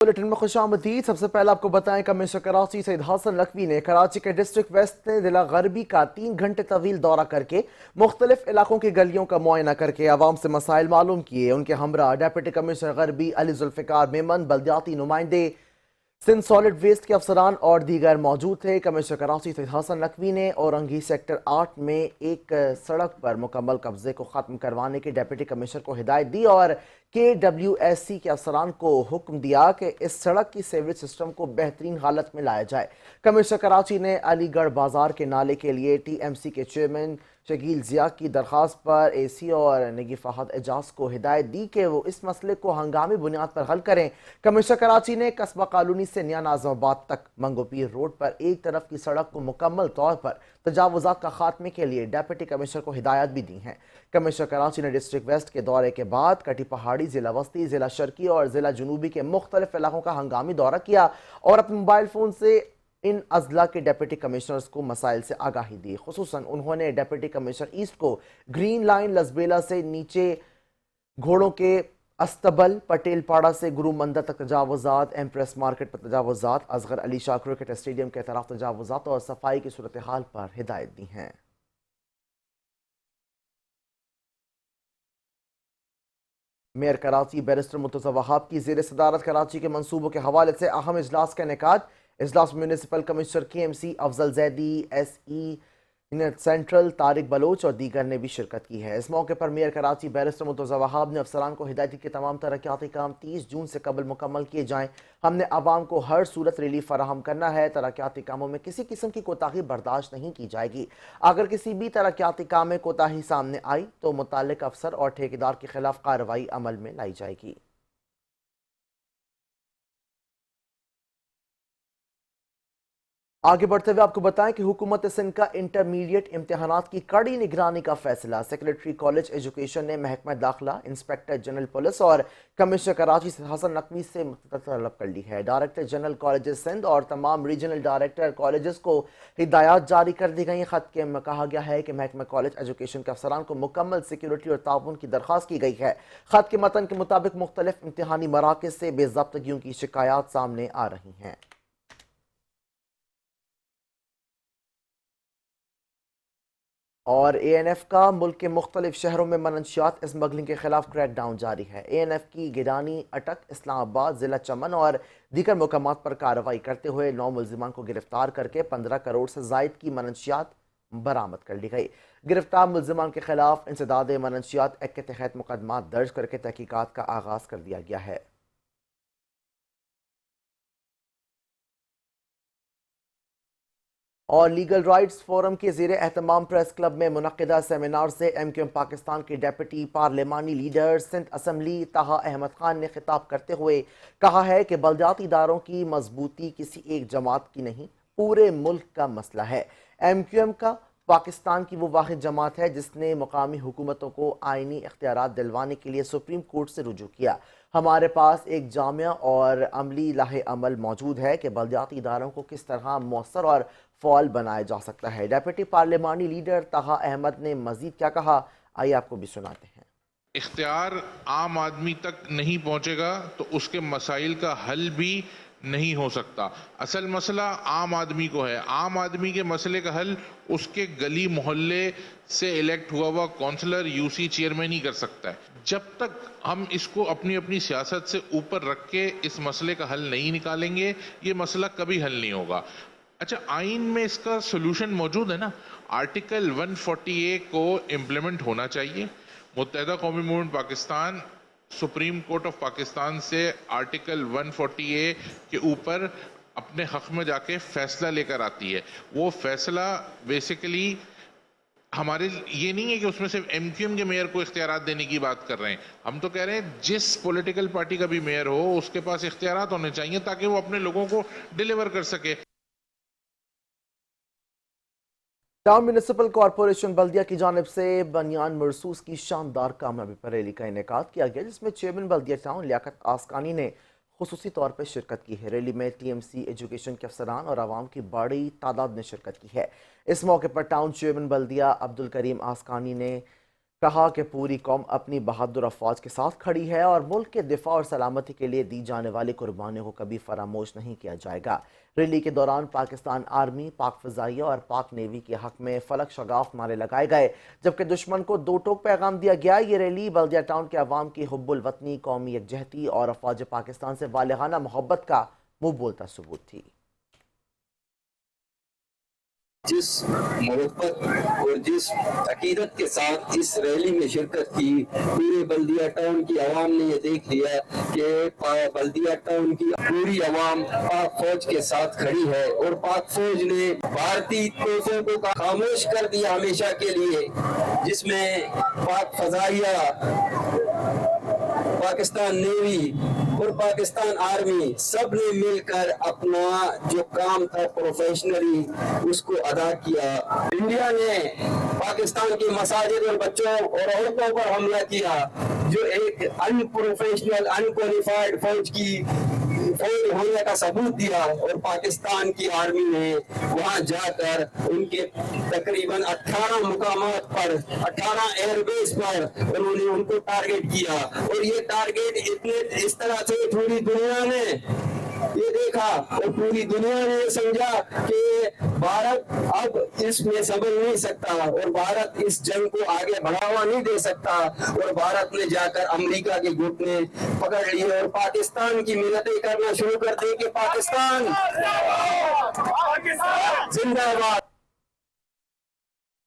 Bulletin میں خوش آمدید۔ سب سے پہلے آپ کو بتائیں کمشنر کراچی سید حسن نقوی نے کراچی کے ڈسٹرکٹ ویسٹ ضلع غربی کا 3 گھنٹے طویل دورہ کر کے مختلف علاقوں کی گلیوں کا معائنہ کر کے عوام سے مسائل معلوم کیے۔ ان کے ہمراہ ڈپٹی کمشنر غربی علی ذوالفقار میمن، بلدیاتی نمائندے، سندھ سالڈ ویسٹ کے افسران اور دیگر موجود تھے۔ کمشنر کراچی سید حسن نقوی نے اورنگی سیکٹر 8 میں ایک سڑک پر مکمل قبضے کو ختم کروانے کے ڈپٹی کمشنر کو ہدایت دی اور KWSC کے افسران کو حکم دیا کہ اس سڑک کی سیوریج سسٹم کو بہترین حالت میں لایا جائے۔ کمشنر کراچی نے علی گڑھ بازار کے نالے کے لیے TMC کے چیئرمین شکیل ضیاء کی درخواست پر AC اور نگی فہد اعجاز کو ہدایت دی کہ وہ اس مسئلے کو ہنگامی بنیاد پر حل کریں۔ کمشنر کراچی نے قصبہ کالونی سے نیا ناظم آباد تک منگو پیر روڈ پر ایک طرف کی سڑک کو مکمل طور پر تجاوزات کا خاتمے کے لیے ڈپٹی کمشنر کو ہدایات بھی دی ہیں۔ کمشنر کراچی نے ڈسٹرکٹ ویسٹ کے دورے کے بعد کٹی پہاڑی، ضلع وسطی، ضلع شرقی اور ضلع جنوبی کے مختلف علاقوں کا ہنگامی دورہ کیا اور اپنے موبائل فون سے ان اضلاع کے ڈپٹی کمشنرز کو مسائل سے آگاہی دی۔ خصوصاً انہوں نے ڈپٹی کمشنر ایسٹ کو گرین لائن لسبیلا سے نیچے گھوڑوں کے استبل، پٹیل پاڑا سے گرو مندر تک تجاوزات، ایمپریس مارکیٹ پر تجاوزات، اصغر علی شاہ کرکٹ اسٹیڈیم کے طرف تجاوزات اور صفائی کی صورتحال پر ہدایت دی ہیں۔ میئر کراچی بیرسٹر مرتضی وہاب کی زیر صدارت کراچی کے منصوبوں کے حوالے سے اہم اجلاس کا انعقاد۔ اجلاس میں میونسپل کمشنر KMC افضل زیدی، SE سینٹرل طارق بلوچ اور دیگر نے بھی شرکت کی ہے۔ اس موقع پر میئر کراچی بیرسٹر مرتضی وہاب نے افسران کو ہدایت دی کہ تمام ترقیاتی کام 30 جون سے قبل مکمل کیے جائیں۔ ہم نے عوام کو ہر صورت ریلیف فراہم کرنا ہے۔ ترقیاتی کاموں میں کسی قسم کی کوتاہی برداشت نہیں کی جائے گی۔ اگر کسی بھی ترقیاتی کام میں کوتاہی سامنے آئی تو متعلق افسر اور ٹھیکیدار کے خلاف کارروائی عمل میں لائی جائے گی۔ آگے بڑھتے ہوئے آپ کو بتائیں کہ حکومت سندھ کا انٹرمیڈیٹ امتحانات کی کڑی نگرانی کا فیصلہ۔ سیکریٹری کالج ایجوکیشن نے محکمہ داخلہ، انسپیکٹر جنرل پولیس اور کمشنر کراچی سید حسن نقوی سے مدد طلب کر لی ہے۔ ڈائریکٹر جنرل کالجز سندھ اور تمام ریجنل ڈائریکٹر کالجز کو ہدایات جاری کر دی گئی۔ خط کے میں کہا گیا ہے کہ محکمہ کالج ایجوکیشن کے افسران کو مکمل سیکیورٹی اور تعاون کی درخواست کی گئی ہے۔ خط کے متن کے مطابق مختلف امتحانی مراکز سے بے ضابطگیوں کی شکایات سامنے آ رہی ہیں۔ اور ANF کا ملک کے مختلف شہروں میں منشیات اسمگلنگ کے خلاف کریک ڈاؤن جاری ہے۔ ANF کی گیڈانی، اٹک، اسلام آباد، ضلع چمن اور دیگر مقامات پر کارروائی کرتے ہوئے 9 ملزمان کو گرفتار کر کے 15 کروڑ سے زائد کی منشیات برآمد کر لی گئی۔ گرفتار ملزمان کے خلاف انسداد منشیات ایکٹ کے تحت مقدمات درج کر کے تحقیقات کا آغاز کر دیا گیا ہے۔ اور لیگل رائٹس فورم کے زیر اہتمام پریس کلب میں منعقدہ سیمینار سے MQM پاکستان کے ڈیپٹی پارلیمانی لیڈر سندھ اسمبلی طہا احمد خان نے خطاب کرتے ہوئے کہا ہے کہ بلدیاتی اداروں کی مضبوطی کسی ایک جماعت کی نہیں، پورے ملک کا مسئلہ ہے۔ MQM کا پاکستان کی وہ واحد جماعت ہے جس نے مقامی حکومتوں کو آئینی اختیارات دلوانے کے لیے سپریم کورٹ سے رجوع کیا۔ ہمارے پاس ایک جامع اور عملی لاہ عمل موجود ہے کہ بلدیاتی اداروں کو کس طرح مؤثر اور فعال بنایا جا سکتا ہے۔ ڈیپٹی پارلیمانی لیڈر طہا احمد نے مزید کیا کہا، آئیے آپ کو بھی سناتے ہیں۔ اختیار عام آدمی تک نہیں پہنچے گا تو اس کے مسائل کا حل بھی نہیں ہو سکتا۔ اصل مسئلہ عام آدمی کو ہے۔ عام آدمی کے مسئلے کا حل اس کے گلی محلے سے الیکٹ ہوا ہوا کونسلر UC چیئرمین ہی کر سکتا ہے۔ جب تک ہم اس کو اپنی اپنی سیاست سے اوپر رکھ کے اس مسئلے کا حل نہیں نکالیں گے، یہ مسئلہ کبھی حل نہیں ہوگا۔ اچھا، آئین میں اس کا سولوشن موجود ہے نا۔ آرٹیکل 140A کو امپلیمنٹ ہونا چاہیے۔ متحدہ قومی movement Pakistan supreme court of Pakistan سے آرٹیکل 140A کے اوپر اپنے حق میں جا کے فیصلہ لے کر آتی ہے۔ وہ فیصلہ بیسیکلی ہمارے یہ نہیں ہے کہ اس میں صرف MQM کے میئر کو اختیارات دینے کی بات کر رہے ہیں۔ ہم تو کہہ رہے ہیں جس پولیٹیکل پارٹی کا بھی میئر ہو اس کے پاس اختیارات ہونے چاہیے تاکہ وہ اپنے لوگوں کو ڈیلیور کر سکے۔ ٹاؤن میونسپل کارپوریشن بلدیہ کی جانب سے بنیان مرصوص کی شاندار کامیابی پر ریلی کا انعقاد کیا گیا، جس میں چیئرمین بلدیہ ٹاؤن لیاقت آسکانی نے خصوصی طور پر شرکت کی ہے۔ ریلی میں TMC ایجوکیشن کے افسران اور عوام کی بڑی تعداد نے شرکت کی ہے۔ اس موقع پر ٹاؤن چیئرمین بلدیہ عبدالکریم آسکانی نے کہا کہ پوری قوم اپنی بہادر افواج کے ساتھ کھڑی ہے اور ملک کے دفاع اور سلامتی کے لیے دی جانے والی قربانیوں کو کبھی فراموش نہیں کیا جائے گا۔ ریلی کے دوران پاکستان آرمی، پاک فضائیہ اور پاک نیوی کے حق میں فلک شگاف نعرے لگائے گئے، جبکہ دشمن کو دو ٹوک پیغام دیا گیا۔ یہ ریلی بلدیہ ٹاؤن کے عوام کی حب الوطنی، قومی یکجہتی اور افواج پاکستان سے والہانہ محبت کا منہ بولتا ثبوت تھی۔ جس محبت اور جس عقیدت کے ساتھ اس ریلی میں شرکت کی، پورے بلدیہ ٹاؤن کی عوام نے یہ دیکھ لیا کہ بلدیہ ٹاؤن کی پوری عوام پاک فوج کے ساتھ کھڑی ہے، اور پاک فوج نے بھارتی توپوں کو خاموش کر دیا ہمیشہ کے لیے، جس میں پاک فضائیہ، پاکستان نیوی اور پاکستان آرمی سب نے مل کر اپنا جو کام تھا پروفیشنلی اس کو ادا کیا۔ انڈیا نے پاکستان کی مساجد اور بچوں اور عورتوں پر حملہ کیا، جو ایک ان پروفیشنل ان کوالیفائڈ فوج ہونے کا ثبوت دیا، اور پاکستان کی آرمی نے وہاں جا کر ان کے تقریباً 18 مقامات پر، 18 ایئر بیس پر انہوں نے ان کو ٹارگٹ کیا، اور یہ ٹارگٹ اس طرح سے پوری دنیا نے یہ دیکھا اور پوری دنیا نے یہ سمجھا کہ بھارت اب اس میں سنبھل نہیں سکتا، اور بھارت اس جنگ کو آگے بڑھاوا نہیں دے سکتا، اور بھارت نے جا کر امریکہ کے گھٹنے پکڑ لیے اور پاکستان کی منتیں کرنا شروع کر دی کہ پاکستان زندہ باد۔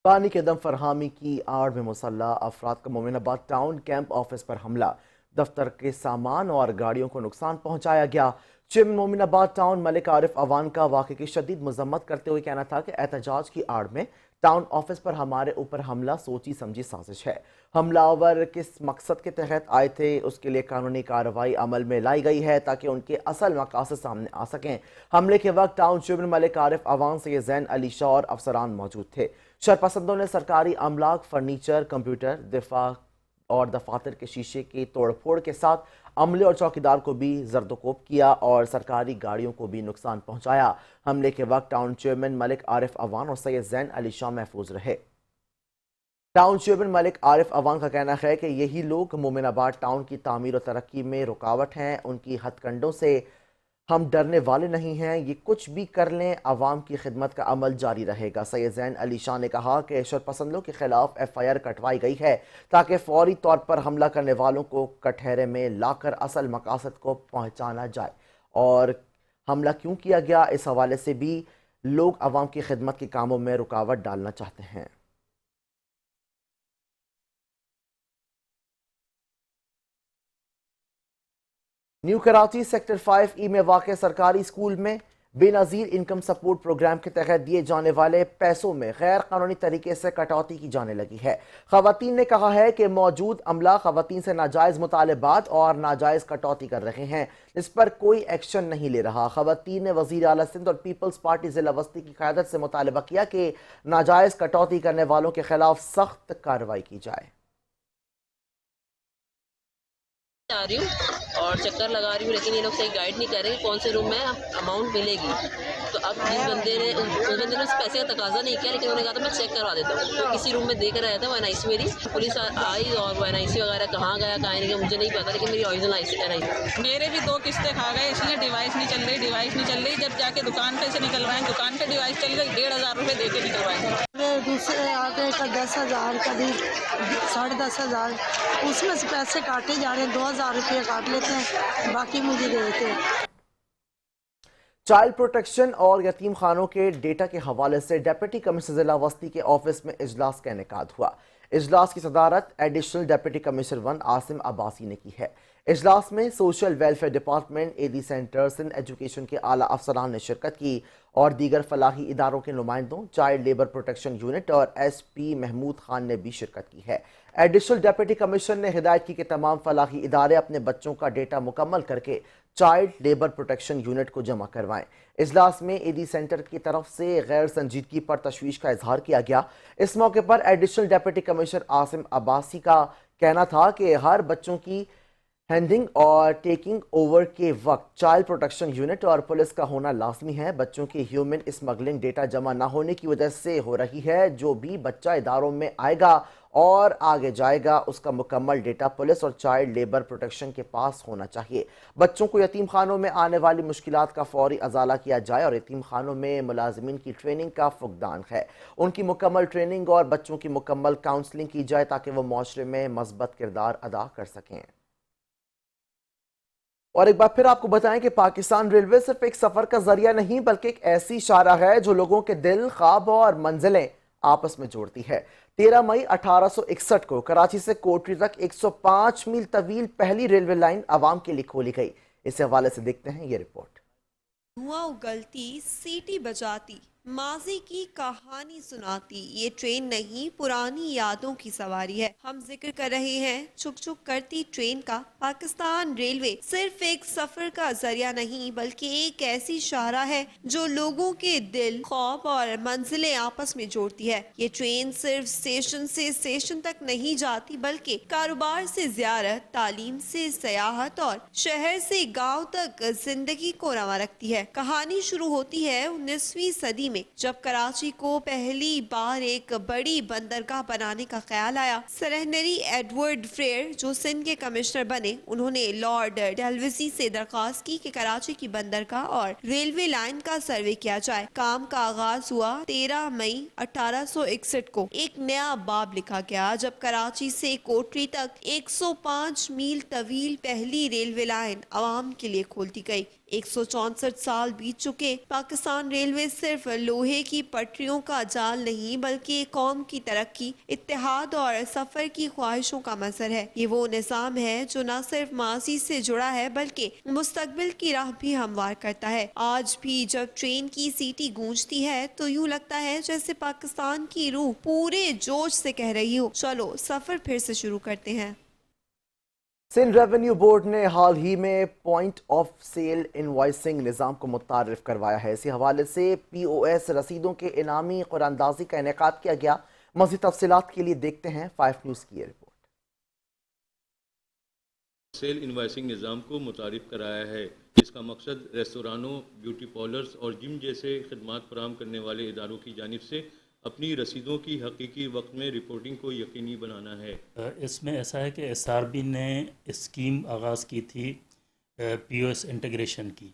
پانی کے دم فراہمی کی آڑ میں مسلح افراد کا مومن آباد ٹاؤن کیمپ آفس پر حملہ، دفتر کے سامان اور گاڑیوں کو نقصان پہنچایا گیا۔ چیئرمین مومن آباد ٹاؤن ملک عارف اوان کا واقعے کی شدید مذمت کرتے ہوئے کہنا تھا کہ احتجاج کی آڑ میں ٹاؤن آفس پر ہمارے اوپر حملہ سوچی سمجھی سازش ہے۔ حملہ آور کس مقصد کے تحت آئے تھے، اس کے لیے قانونی کارروائی عمل میں لائی گئی ہے تاکہ ان کے اصل مقاصد سامنے آ سکیں۔ حملے کے وقت ٹاؤن چیئرمین ملک عارف اوان سے زین علی شاہ اور افسران موجود تھے۔ شرپسندوں نے سرکاری املاک، فرنیچر، کمپیوٹر، دفاع اور دفاتر کے شیشے کی توڑ پھوڑ کے ساتھ عملے اور چوکیدار کو بھی زرد و کوب کیا اور سرکاری گاڑیوں کو بھی نقصان پہنچایا۔ حملے کے وقت ٹاؤن چیئرمین ملک عارف اوان اور سید زین علی شاہ محفوظ رہے۔ ٹاؤن چیئرمین ملک عارف اوان کا کہنا ہے کہ یہی لوگ مومن آباد ٹاؤن کی تعمیر و ترقی میں رکاوٹ ہیں، ان کی ہتھ کنڈوں سے ہم ڈرنے والے نہیں ہیں، یہ کچھ بھی کر لیں، عوام کی خدمت کا عمل جاری رہے گا۔ سید زین علی شاہ نے کہا کہ شرپسندوں کے خلاف ایف آئی آر کٹوائی گئی ہے تاکہ فوری طور پر حملہ کرنے والوں کو کٹہرے میں لا کر اصل مقاصد کو پہنچانا جائے، اور حملہ کیوں کیا گیا اس حوالے سے بھی لوگ عوام کی خدمت کے کاموں میں رکاوٹ ڈالنا چاہتے ہیں۔ نیو کراچی سیکٹر 5E میں واقع سرکاری اسکول میں بے نظیر انکم سپورٹ پروگرام کے تحت دیے جانے والے پیسوں میں غیر قانونی طریقے سے کٹوتی کی جانے لگی ہے۔ خواتین نے کہا ہے کہ موجود عملہ خواتین سے ناجائز مطالبات اور ناجائز کٹوتی کر رہے ہیں، اس پر کوئی ایکشن نہیں لے رہا۔ خواتین نے وزیر اعلیٰ سندھ اور پیپلز پارٹی ضلع وسطی کی قیادت سے مطالبہ کیا کہ ناجائز کٹوتی کرنے والوں کے خلاف سخت کارروائی کی جائے۔ آ رہی ہوں اور چکر لگا رہی ہوں، لیکن یہ لوگ صحیح گائیڈ نہیں کر رہے کون سے روم میں اماؤنٹ ملے گی۔ تو اب جس بندے نے پیسے کا تقاضا نہیں کیا، لیکن انہوں نے کہا تھا میں چیک کروا دیتا ہوں، تو کسی روم میں دے کر آیا تھا وہ NIC میری، پولیس آئی اور وہ NIC وغیرہ کہاں گیا کہاں نہیں گیا مجھے نہیں پتا، لیکن میری اوریجنل NIC میرے بھی 2 قسطیں کھا گئے، اس لیے ڈیوائس نہیں چل رہی، جب جا کے دکان پہ سے نکلوائیں، دکان پہ ڈیوائس چل گئی، 1,500 روپے دے کے نکلوائیں۔ دوسرے آتے کا 10,000 کبھی 10,500، اس میں سے پیسے کاٹے جا رہے ہیں، 2,000 روپے کاٹ لیتے ہیں، باقی مجھے دیتے ہیں۔ چائلڈ پروٹیکشن اور یتیم خانوں کے ڈیٹا کے حوالے سے ڈیپٹی کمشنر ضلع وسطی کے آفس میں اجلاس کا انعقاد ہوا۔ اجلاس کی صدارت additional deputy commissioner 1 Asim Abbasi نے کی ہے۔ اجلاس میں social welfare department, AD centre, Sindh education کے اعلیٰ افسران نے شرکت کی اور دیگر فلاحی اداروں کے نمائندوں، چائلڈ لیبر پروٹیکشن یونٹ اور SP محمود خان نے بھی شرکت کی ہے۔ ایڈیشنل ڈیپٹی کمشنر نے ہدایت کی کہ تمام فلاحی ادارے اپنے بچوں کا ڈیٹا مکمل کر کے چائلڈ لیبر پروٹیکشن یونٹ کو جمع کروائیں۔ اجلاس میں AD سینٹر کی طرف سے غیر سنجیدگی پر تشویش کا اظہار کیا گیا۔ اس موقع پر additional deputy commissioner Asim Abbasi کا کہنا تھا کہ ہر بچوں کی हैंडिंग और टेकिंग ओवर के वक्त चाइल्ड प्रोटेक्शन यूनिट और पुलिस का होना लाजमी है। बच्चों की ह्यूमन स्मगलिंग डेटा जमा न होने की वजह से हो रही है। जो भी बच्चा इदारों में आएगा और आगे जाएगा उसका मुकम्मल डेटा पुलिस और चाइल्ड लेबर प्रोटेक्शन के पास होना चाहिए। बच्चों को यतीम खानों में आने वाली मुश्किलात का फौरी अजाला किया जाए और यतीम खानों में मुलाजिमीन की ट्रेनिंग का फुकदान है। उनकी मुकम्मल ट्रेनिंग और बच्चों की मुकम्मल काउंसलिंग की जाए ताकि वो माशरे में मस्बत किरदार अदा कर सकें। और एक बार फिर आपको बताएं कि पाकिस्तान रेलवे सिर्फ एक सफर का जरिया नहीं बल्कि एक ऐसी शाहराह है जो लोगों के दिल, ख्वाब और मंजिलें आपस में जोड़ती है। 13 मई 1861 को कराची से कोटरी तक 105 मील तवील पहली रेलवे लाइन आवाम के लिए खोली गई। इस हवाले से देखते हैं ये रिपोर्ट। धुआं उगलती, सीटी बजाती, माजी की कहानी सुनाती, ये ट्रेन नहीं पुरानी यादों की सवारी है। हम जिक्र कर रहे हैं छुक छुक करती ट्रेन का। पाकिस्तान रेलवे सिर्फ एक सफर का जरिया नहीं बल्कि एक ऐसी शाहराह है जो लोगों के दिल, ख्वाब और मंजिलें आपस में जोड़ती है। ये ट्रेन सिर्फ स्टेशन से स्टेशन तक नहीं जाती बल्कि कारोबार से ज़ियारत, तालीम से सयाहत और शहर से गाँव तक जिंदगी को रवा रखती है। कहानी शुरू होती है 19वीं सदी में जब कराची को पहली बार एक बड़ी बंदरगाह बनाने का ख्याल आया। सरहनरी एडवर्ड फ्रेयर जो सिंध के कमिश्नर बने, उन्होंने लॉर्ड डेल्वेसी से दरख्वास्त की कि कराची की बंदरगाह और रेलवे लाइन का सर्वे किया जाए। काम का आगाज हुआ 13 मई 1861 को। एक नया बाब लिखा गया जब कराची से कोटरी तक 105 मील तवील पहली रेलवे लाइन आवाम के लिए खोलती गई। 164 साल बीत चुके। पाकिस्तान रेलवे सिर्फ लोहे की पटरियों का जाल नहीं बल्कि कौम की तरक्की, इत्तेहाद और सफर की ख्वाहिशों का मजहर है। ये वो निज़ाम है जो न सिर्फ माजी से जुड़ा है बल्कि मुस्तकबिल की राह भी हमवार करता है। आज भी जब ट्रेन की सीटी गूंजती है तो यूं लगता है जैसे पाकिस्तान की रूह पूरे जोश से कह रही हो, चलो सफर फिर से शुरू करते हैं। सिंध रेवेन्यू बोर्ड ने हाल ही में पॉइंट ऑफ सेल इनवॉइसिंग निज़ाम को मुतारिफ करवाया है। इसी हवाले से POS रसीदों के इनामी कुरानदाजी का इनेकाद किया गया। मज़ीद तफसीलात के लिए देखते हैं 5 न्यूज़ की ये रिपोर्ट। सेल इनवॉइसिंग निज़ाम को मुतारिफ कराया है। इसका मकसद रेस्टोरानों, ब्यूटी पार्लर्स और जिम जैसे खदमात फराहम करने वाले इदारों की जानिब से अपनी रसीदों की हकीकी वक्त में रिपोर्टिंग को यकीनी बनाना है। इसमें ऐसा है कि SRB ने स्कीम आगाज़ की थी POS इंटीग्रेशन की,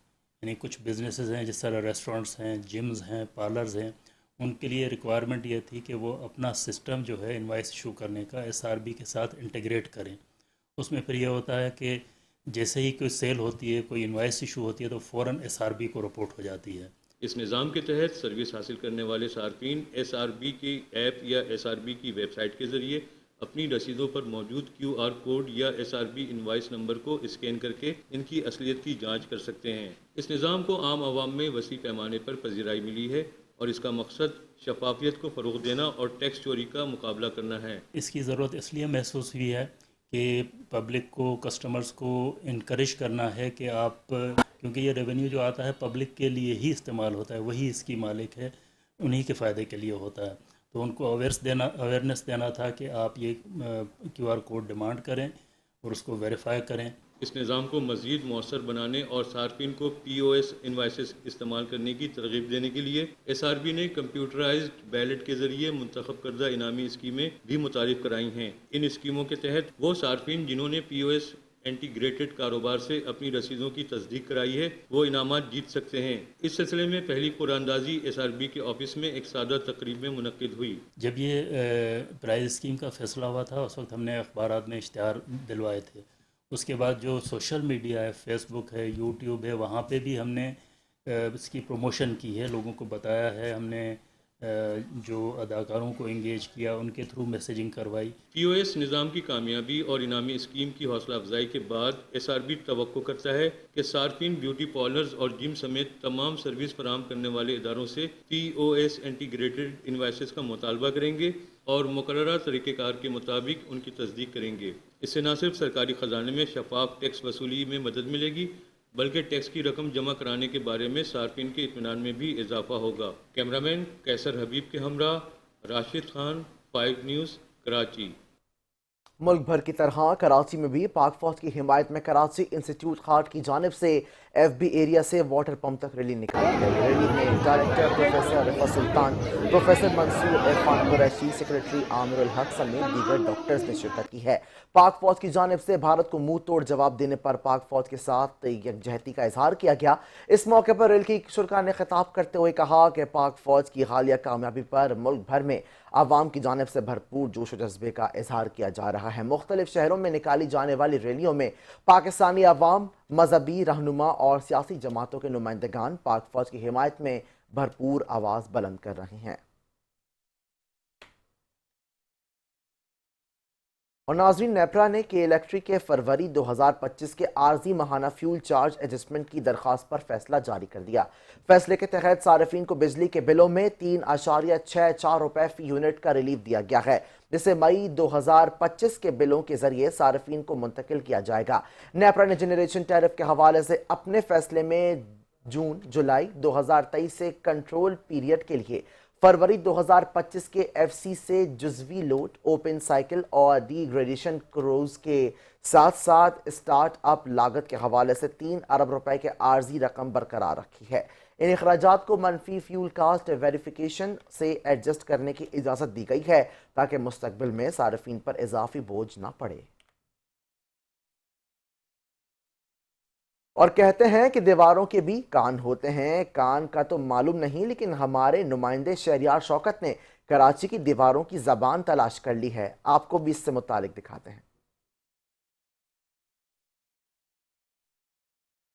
यानी कुछ बिजनेसेस हैं जिस तरह रेस्टोरेंट्स हैं, जिम्स हैं, पार्लर्स हैं, उनके लिए रिक्वायरमेंट ये थी कि वो अपना सिस्टम जो है इनवाइस इशू करने का SRB के साथ इंटीग्रेट करें। उसमें फिर ये होता है कि जैसे ही कोई सेल होती है, कोई इनवाइस इशू होती है तो फ़ौरन SRB को रिपोर्ट हो जाती है। इस निज़ाम के तहत सर्विस हासिल करने वाले सार्फिन SRB की ऐप या SRB की वेबसाइट के ज़रिए अपनी रसीदों पर मौजूद QR कोड या SRB इनवाइस नंबर को स्कैन करके इनकी असलियत की जांच कर सकते हैं। इस निज़ाम को आम आवाम में वसी पैमाने पर पजीराई मिली है और इसका मकसद शफाफियत को फ़रोग़ देना और टैक्स चोरी का मुकाबला करना है। इसकी ज़रूरत इसलिए महसूस हुई है कि पब्लिक को, कस्टमर्स को इनकरेज करना है कि आप, क्योंकि ये रेवेन्यू जो आता है पब्लिक के लिए ही इस्तेमाल होता है, वही इसकी मालिक है, उन्हीं के फ़ायदे के लिए होता है। तो उनको अवेयरनेस देना था कि आप ये QR कोड डिमांड करें और उसको वेरीफाई करें। इस निज़ाम को मज़ीद मौसर बनाने और सार्फिन को POS इनवाइसेस इस्तेमाल करने की तरगीब देने के लिए SRB ने कंप्यूटराइज्ड बैलेट के ज़रिए मुंतखब करदा इनामी स्कीमें भी मुतारिफ कराई हैं। इन स्कीमों के तहत वो सार्फिन जिन्होंने POS इंटीग्रेटेड कारोबार से अपनी रसीदों की तस्दीक कराई है वो इनामात जीत सकते हैं। इस सिलसिले में पहली कुरानदाजी SRB के ऑफिस में एक सादा तकरीब में मुनक्किद हुई। जब ये प्राइज स्कीम का फैसला हुआ था उस वक्त हमने अखबारात में इश्तिहार दिलवाए थे। उसके बाद जो सोशल मीडिया है, फेसबुक है, यूट्यूब है, वहाँ पे भी हमने इसकी प्रमोशन की है, लोगों को बताया है, हमने जो अदाकारों को इंगेज किया, उनके थ्रू मैसेजिंग करवाई। POS निज़ाम की कामयाबी और इनामी स्कीम की हौसला अफजाई के बाद SRB तवक्को करता है कि सार्फिन ब्यूटी पार्लर्स और जिम समेत तमाम सर्विस फराहम करने वाले इदारों से POS इंटीग्रेटेड इनवाइसेस का मुतालबा करेंगे और मुकर्ररा तरीक़ेकार के मुताबिक उनकी तस्दीक करेंगे। इससे न सिर्फ सरकारी ख़जाने में शफाफ टैक्स वसूली में मदद मिलेगी बल्कि टैक्स की रकम जमा कराने के बारे में सार्फिन के इत्मीनान में भी इजाफा होगा। कैमरामैन कैसर हबीब के हमरा राशिद खान, 5 न्यूज़, कराची। मुल्क भर की तरह कराची में भी पाक फौज की हिमायत में कराची इंस्टीट्यूट खाट की जानिब से FB एरिया से वाटर पंप तक रैली निकाली गई। रैली में डायरेक्टर प्रोफेसर रिफा सुल्तान, प्रोफेसर मंसूर इरफान कुरैशी, सेक्रेटरी आमिर उल हक समेत दीगर डॉक्टर्स ने शिरकत की है। पाक फौज की जानिब से भारत को मुंह तोड़ जवाब देने पर पाक फौज के साथ यकजहती का इजहार किया गया। इस मौके पर रैली की शुरका ने खिताब करते हुए कहा कि पाक फौज की हालिया कामयाबी पर मुल्क भर में आवाम की जानिब से भरपूर जोश व जज्बे का इजहार किया जा रहा है। मुख्तलिफ शहरों में निकाली जाने वाली रैलियों में पाकिस्तानी अवाम, मजहबी रहनुमा और सियासी जमातों के नुमाइंदगान पाक फौज की हिमायत में भरपूर आवाज बुलंद कर रहे हैं। और नाजरीन, नेपरा ने के इलेक्ट्रिक के फरवरी 2025 के आर्जी माहाना फ्यूल चार्ज एडजस्टमेंट की दरख्वास्त पर फैसला जारी कर दिया। फैसले के तहत सार्फिन को बिजली के बिलों में 3.64 रुपए फी यूनिट का रिलीफ दिया गया है, जिसे मई 2025 के बिलों के जरिए सार्फिन को मुंतकिल किया जाएगा। नेपरा ने जनरेशन टैरिफ के हवाले से अपने फैसले में जून जुलाई 2023 से कंट्रोल पीरियड के लिए फरवरी 2025 के FC से जुजवी लोड, ओपन साइकिल और डिग्रेडेशन क्रूज के साथ साथ स्टार्ट अप लागत के हवाले से 3 अरब रुपए के आर्जी रकम बरकरार रखी है। इन अखराजात को मनफी फ्यूल कास्ट वेरिफिकेशन से एडजस्ट करने की इजाज़त दी गई है ताकि मुस्तकबिल में सार्फिन पर इजाफी बोझ ना पड़े। और कहते हैं कि दीवारों के भी कान होते हैं। कान का तो मालूम नहीं, लेकिन हमारे नुमाइंदे शहरियार शौकत ने कराची की दीवारों की ज़बान तलाश कर ली है। आपको भी इससे मुतालिक दिखाते हैं।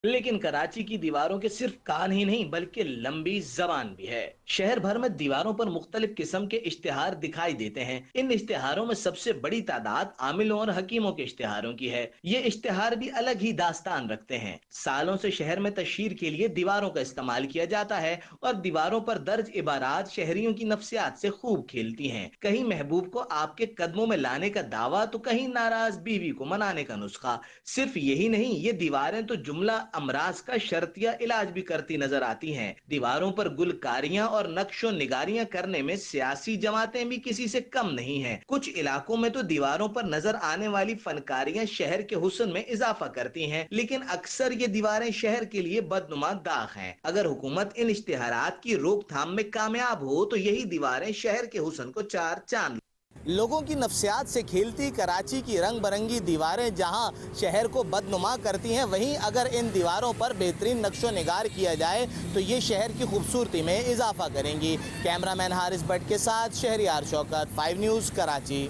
लेकिन कराची की दीवारों के सिर्फ कान ही नहीं बल्कि लंबी जबान भी है। शहर भर में दीवारों पर मुख्तलिफ किस्म के इश्तिहार दिखाई देते हैं। इन इश्तिहारों में सबसे बड़ी तादाद आमिलों और हकीमों के इश्तिहारों की है। ये इश्तिहार भी अलग ही दास्तान रखते हैं। सालों से शहर में तशहीर के लिए दीवारों का इस्तेमाल किया जाता है और दीवारों पर दर्ज इबारात शहरियों की नफ्सियात से खूब खेलती हैं। कहीं महबूब को आपके कदमों में लाने का दावा तो कहीं नाराज बीवी को मनाने का नुस्खा। सिर्फ यही नहीं, ये दीवारें तो जुमला अमराज का शर्तिया इलाज भी करती नजर आती हैं। दीवारों पर गुलकारियां और नक्शो निगारियां करने में सियासी जमातें भी किसी से कम नहीं हैं। कुछ इलाकों में तो दीवारों पर नजर आने वाली फनकारियां शहर के हुस्न में इजाफा करती हैं, लेकिन अक्सर ये दीवारें शहर के लिए बदनुमा दाग हैं। अगर हुकूमत इन इश्तिहारात की रोकथाम में कामयाब हो तो यही दीवारें शहर के हुस्न को चार चांद। लोगों की नफ्सियात से खेलती कराची की रंग बरंगी दीवारें जहां शहर को बदनुमा करती हैं, वहीं अगर इन दीवारों पर बेहतरीन नक्शो निगार किया जाए तो ये शहर की खूबसूरती में इजाफा करेंगी। कैमरामैन हारिस भट्ट के साथ Shehryar Shaukat, 5 news Karachi.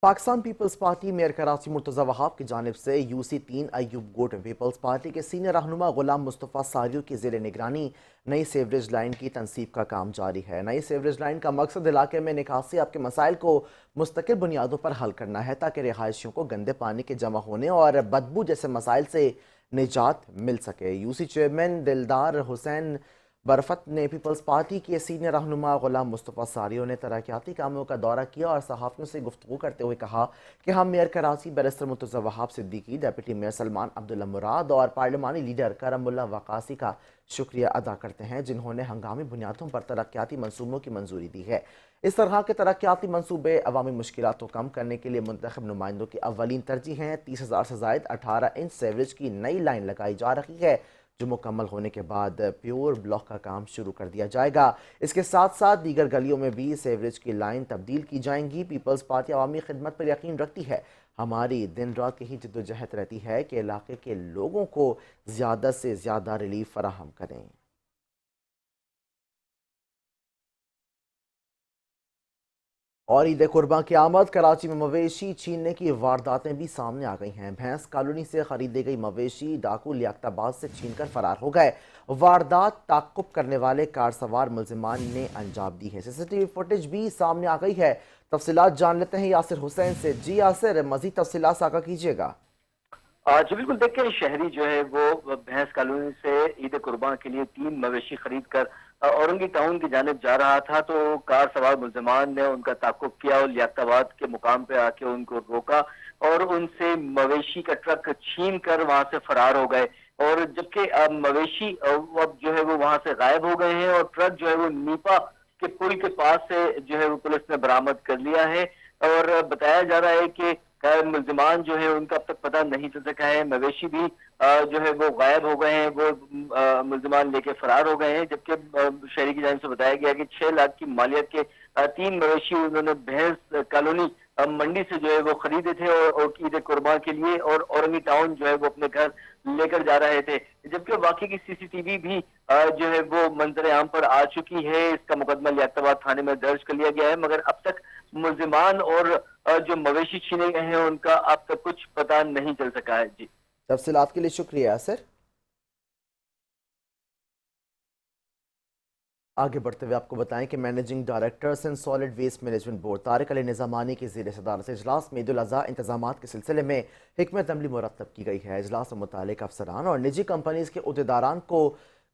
Pakistan Peoples Party mayor Karachi Murtaza Wahab की जानिब से UC3 Ayub Goth Peoples Party के सीनियर रहनुमा गुलाम मुस्तफ़ा सारियों की ज़ेर निगरानी नई सीवरेज लाइन की तनसीब का काम जारी है। नई सीवरेज लाइन का मकसद इलाके में निकासी आपके मसाइल को मुस्तकिल बुनियादों पर हल करना है ताकि रिहायशियों को गंदे पानी के जमा होने और बदबू जैसे मसाइल से निजात मिल सके। UC चेयरमैन दिलदार हुसैन बरफत ने पीपल्स पार्टी के सीनियर रहनुमा गुलाम मुस्तफ़ा सारियों ने तरक्याती कामों का दौरा किया और सहाफ़ियों से गुफ्तगू करते हुए कहा कि हम mayor Karachi barrister Murtaza Wahab Siddiqui, deputy mayor Salman Abdullah Murad और पार्लिमानी लीडर करमुल्ला वकासी का शुक्रिया अदा करते हैं जिन्होंने हंगामी बुनियादों पर तरक्याती मंसूबों की मंजूरी दी है। इस तरह के तरक्याती मंसूबे अवामी मुश्किलात को कम करने के लिए मुंतखब नुमाइंदों की अव्वलीन तरजीह हैं। 30,000 से ज़ायद 18 इंच सीवरेज की नई लाइन लगाई जा रही है जो मुकम्मल होने के बाद प्योर ब्लॉक का काम शुरू कर दिया जाएगा। इसके साथ साथ दीगर गलियों में भी सीवरेज की लाइन तब्दील की जाएंगी। पीपल्स पार्टी अवामी खिदमत पर यकीन रखती है। हमारी दिन रात यही जद्दोजहद रहती है कि इलाके के लोगों को ज़्यादा से ज़्यादा रिलीफ फराहम करें। और ईद कुर्बान की आमद, कराची में मवेशी छीनने की वारदातें भी सामने आ गई हैं। भैंस कॉलोनी से खरीदे गई मवेशी डाकू लियाकताबाद से छीनकर फरार हो गए। वारदात ताक़ुब करने वाले कार सवार मुल्जिमान ने अंजाम दी है। CCTV फुटेज भी सामने आ गई है। तफसीलात जान लेते हैं यासिर हुसैन से। जी यासिर, मज़ीद तफसीलात साझा कीजिएगा। जी बिल्कुल, देखिए शहरी जो है वो भैंस कॉलोनी से ईद कुर्बान के लिए 3 मवेशी खरीद कर औरंगी टाउन की जानिब जा रहा था तो कार सवार मुल्जिमान ने उनका ताक़ुब किया और लियाकताबाद के मुकाम पे आके उनको रोका और उनसे मवेशी का ट्रक छीन कर वहां से फरार हो गए। और जबकि मवेशी अब जो है वो वहां से गायब हो गए हैं और ट्रक जो है वो नीपा के पुल के पास से जो है वो पुलिस ने बरामद कर लिया है। और बताया जा रहा है कि खैर मुलजिमान जो है उनका अब तक पता नहीं चल सका है। मवेशी भी जो है वो गायब हो गए हैं, वो मुलजिमान लेके फरार हो गए हैं, जबकि शहरी की जानिब से बताया गया कि 6 लाख की मालियत के 3 मवेशी उन्होंने भैंस कॉलोनी मंडी से जो है वो खरीदे थे और ईद कुर्बान के लिए, और औरंगी टाउन जो है वो अपने घर लेकर जा रहे थे। जबकि वाकई की सीसीटीवी भी जो है वो मंजर आम पर आ चुकी है। इसका मुकदमा लियाकताबाद थाने में दर्ज कर लिया गया है, मगर अब तक मुलजिमान और जो मवेशी छीने गए हैं उनका अब तक कुछ पता नहीं चल सका है। जी, तफसीलात के लिए शुक्रिया सर। आगे बढ़ते हुए आपको बताएं कि managing directors and solid waste management board Tariq Ali Nizamani की ज़ेर सदारत इजलास में ईद उल अज़हा इंतजामात के सिलसिले में हिकमत अमली मुरतब की गई है। इजलास में मुतालिक अफसरान और निजी कंपनीज के उहदेदारान को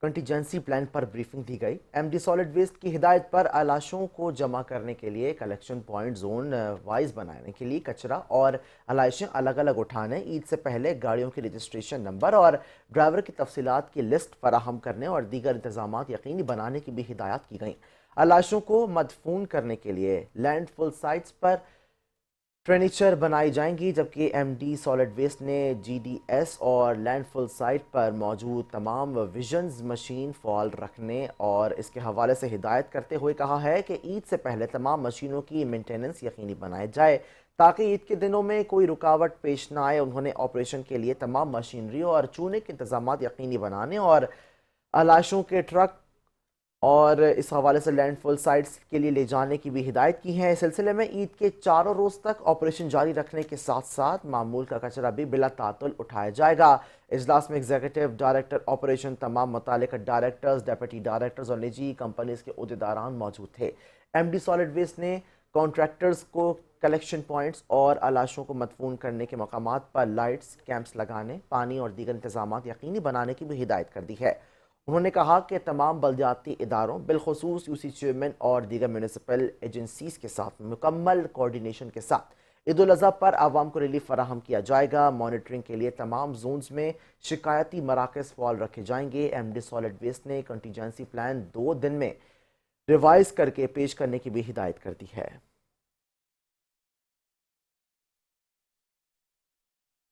कंटीजेंसी प्लान पर ब्रीफिंग दी गई। एमडी सॉलिड वेस्ट की हिदायत पर अलाशों को जमा करने के लिए कलेक्शन पॉइंट जोन वाइज बनाने के लिए कचरा और अलाइशें अलग अलग उठाने, ईद से पहले गाड़ियों के रजिस्ट्रेशन नंबर और ड्राइवर की तफसीलात की लिस्ट फराहम करने और दीगर इंतजामात यकीनी बनाने की भी हिदायत की गई। अलाशों को मदफून करने के लिए लैंडफुल साइट्स पर फर्नीचर बनाई जाएंगी, जबकि एमडी सॉलिड वेस्ट ने जीडीएस और लैंडफुल साइट पर मौजूद तमाम विजन्स मशीन फॉल रखने और इसके हवाले से हिदायत करते हुए कहा है कि ईद से पहले तमाम मशीनों की मेंटेनेंस यकीनी बनाई जाए ताकि ईद के दिनों में कोई रुकावट पेश न आए। उन्होंने ऑपरेशन के लिए तमाम मशीनरी और चूने के इंतजाम यकीनी बनाने और अलाशों के ट्रक और इस हवाले से लैंडफुल साइट्स के लिए ले जाने की भी हिदायत की है। इस सिलसिले में ईद के 4 रोज़ तक ऑपरेशन जारी रखने के साथ साथ मामूल का कचरा भी बिला तातुल उठाया जाएगा। इजलास में एग्जीक्यूटिव डायरेक्टर ऑपरेशन, तमाम मुतालिका डायरेक्टर्स, डेप्यूटी डायरेक्टर्स और निजी कंपनीज के उहदेदारान मौजूद थे। एमडी सॉलिड वेस्ट ने कॉन्ट्रैक्टर्स को कलेक्शन पॉइंट्स और अलाशों को मदफून करने के मकामात पर लाइट्स, कैंप्स लगाने, पानी और दीगर इंतजामात यकीनी बनाने की भी हिदायत कर दी है। उन्होंने कहा कि तमाम बल्दियाती इदारों बिलखुसूस यूसी चेयरमैन और दीगर म्यूनिसिपल एजेंसीज के साथ मुकम्मल कोऑर्डिनेशन के साथ ईद उल अज़हा पर आवाम को रिलीफ फराहम किया जाएगा। मॉनिटरिंग के लिए तमाम जोन्स में शिकायती मराकज़ फॉल रखे जाएंगे। एमडी सॉलिड वेस्ट ने कंटीजेंसी प्लान 2 दिन में रिवाइज करके पेश करने की भी हिदायत कर दी है।